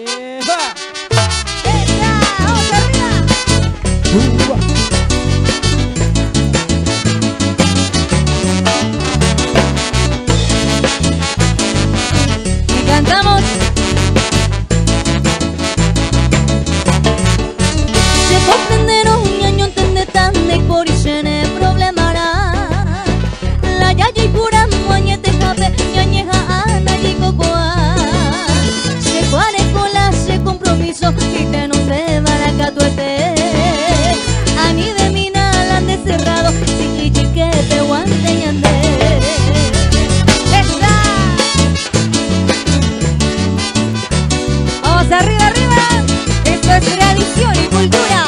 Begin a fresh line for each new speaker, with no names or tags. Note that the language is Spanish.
¡Eva!
¡Esa! ¡Vamos arriba! Y cantamos. Se può prendere un año tende tande por y se ne problemará. La yaya y pura muañete jabe ñañeja ana y cocoa. Se cuare cola se compromiso y te no te baracatuete. Ani de mina la han cerrado si que te guante ñande. ¡Esa! Vamos arriba, arriba. Esto es tradición y cultura.